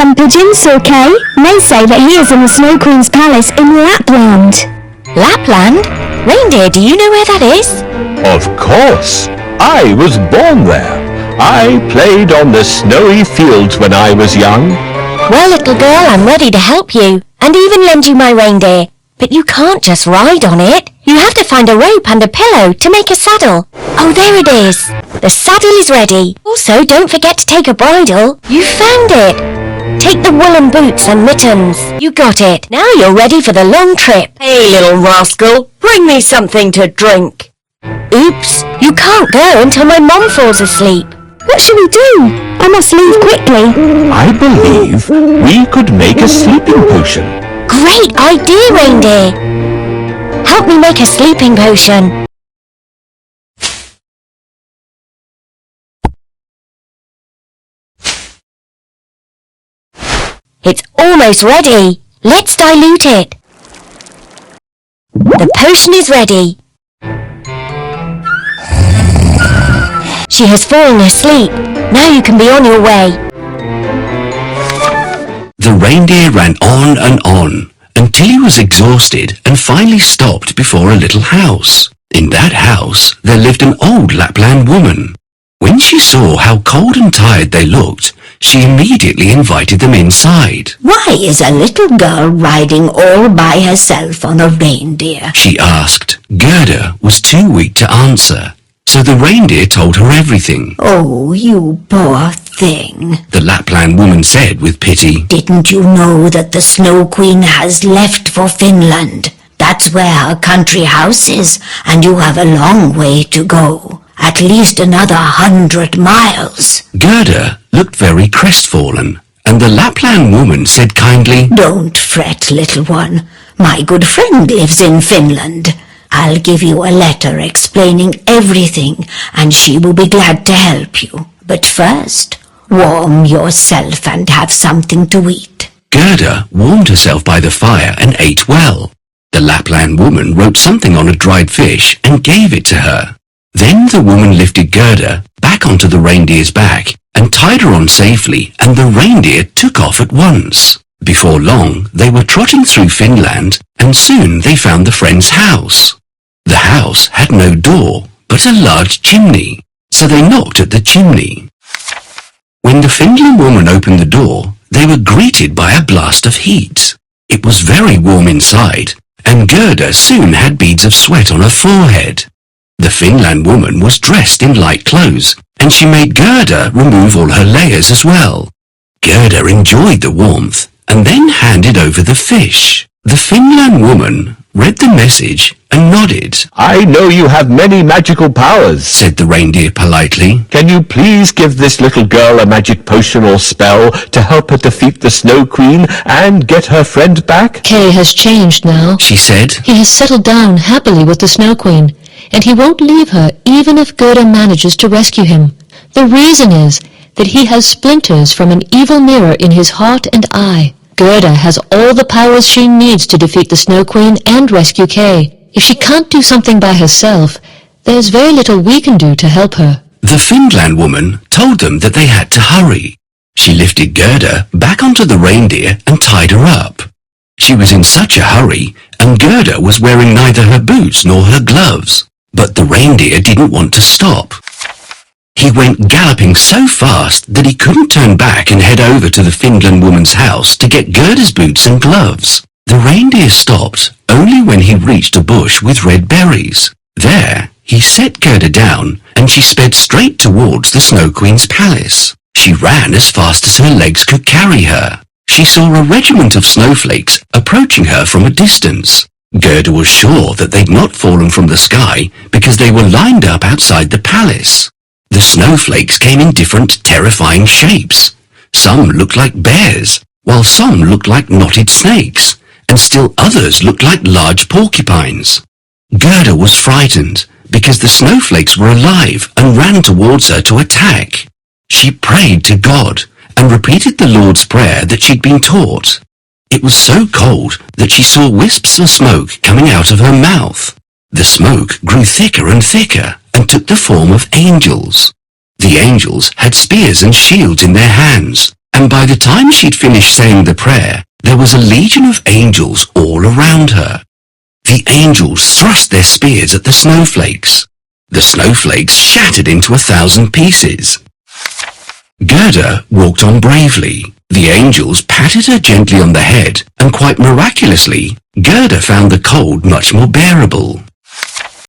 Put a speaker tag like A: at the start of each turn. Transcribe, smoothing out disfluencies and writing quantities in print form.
A: some pigeons saw Kay. They say that he is in the Snow Queen's palace in Lapland.
B: Lapland? Reindeer, do you know where that is?
C: Of course. I was born there. I played on the snowy fields when I was young.
B: Well, little girl, I'm ready to help you, and even lend you my reindeer. But you can't just ride on it. You have to find a rope and a pillow to make a saddle. Oh, there it is. The saddle is ready. Also, don't forget to take a bridle. You found it. Take the woolen boots and mittens. You got it. Now you're ready for the long trip. Hey, little rascal, bring me something to drink. Oops, you can't go until my mom falls asleep.
A: What shall we do? I must leave quickly.
C: I believe we could make a sleeping potion.
B: Great idea, reindeer. Help me make a sleeping potion. It's almost ready. Let's dilute it. The potion is ready. She has fallen asleep. Now you can be on your way.
D: The reindeer ran on and on until he was exhausted and finally stopped before a little house. In that house there lived an old Lapland woman. When she saw how cold and tired they looked, she immediately invited them inside.
E: Why is a little girl riding all by herself on a reindeer?
D: She asked. Gerda was too weak to answer, so the reindeer told her everything.
E: Oh, you poor thing,
D: the Lapland woman said with pity.
E: Didn't you know that the Snow Queen has left for Finland? That's where her country house is, and you have a long way to go. At least another 100 miles.
D: Gerda looked very crestfallen, and the Lapland woman said kindly,
E: Don't fret, little one. My good friend lives in Finland. I'll give you a letter explaining everything, and she will be glad to help you. But first, warm yourself and have something to eat.
D: Gerda warmed herself by the fire and ate well. The Lapland woman wrote something on a dried fish and gave it to her. Then the woman lifted Gerda back onto the reindeer's back and tied her on safely, and the reindeer took off at once. Before long, they were trotting through Finland, and soon they found the friend's house. The house had no door, but a large chimney, so they knocked at the chimney. When the Finland woman opened the door, they were greeted by a blast of heat. It was very warm inside, and Gerda soon had beads of sweat on her forehead. The Finland woman was dressed in light clothes, and she made Gerda remove all her layers as well. Gerda enjoyed the warmth, and then handed over the fish. The Finland woman read the message and nodded.
C: I know you have many magical powers,
D: said the reindeer politely.
C: Can you please give this little girl a magic potion or spell to help her defeat the Snow Queen and get her friend back?
F: Kay has changed now,
D: she said.
F: He has settled down happily with the Snow Queen, and he won't leave her even if Gerda manages to rescue him. The reason is that he has splinters from an evil mirror in his heart and eye. Gerda has all the powers she needs to defeat the Snow Queen and rescue Kay. If she can't do something by herself, there's very little we can do to help her.
D: The Finland woman told them that they had to hurry. She lifted Gerda back onto the reindeer and tied her up. She was in such a hurry, and Gerda was wearing neither her boots nor her gloves. But the reindeer didn't want to stop. He went galloping so fast that he couldn't turn back and head over to the Finland woman's house to get Gerda's boots and gloves. The reindeer stopped only when he reached a bush with red berries. There, he set Gerda down, and she sped straight towards the Snow Queen's palace. She ran as fast as her legs could carry her. She saw a regiment of snowflakes approaching her from a distance. Gerda was sure that they'd not fallen from the sky because they were lined up outside the palace. The snowflakes came in different terrifying shapes. Some looked like bears, while some looked like knotted snakes, and still others looked like large porcupines. Gerda was frightened because the snowflakes were alive and ran towards her to attack. She prayed to God and repeated the Lord's Prayer that she'd been taught. It was so cold that she saw wisps of smoke coming out of her mouth. The smoke grew thicker and thicker and took the form of angels. The angels had spears and shields in their hands, and by the time she'd finished saying the prayer, there was a legion of angels all around her. The angels thrust their spears at the snowflakes. The snowflakes shattered into 1,000 pieces. Gerda walked on bravely. The angels patted her gently on the head, and quite miraculously, Gerda found the cold much more bearable.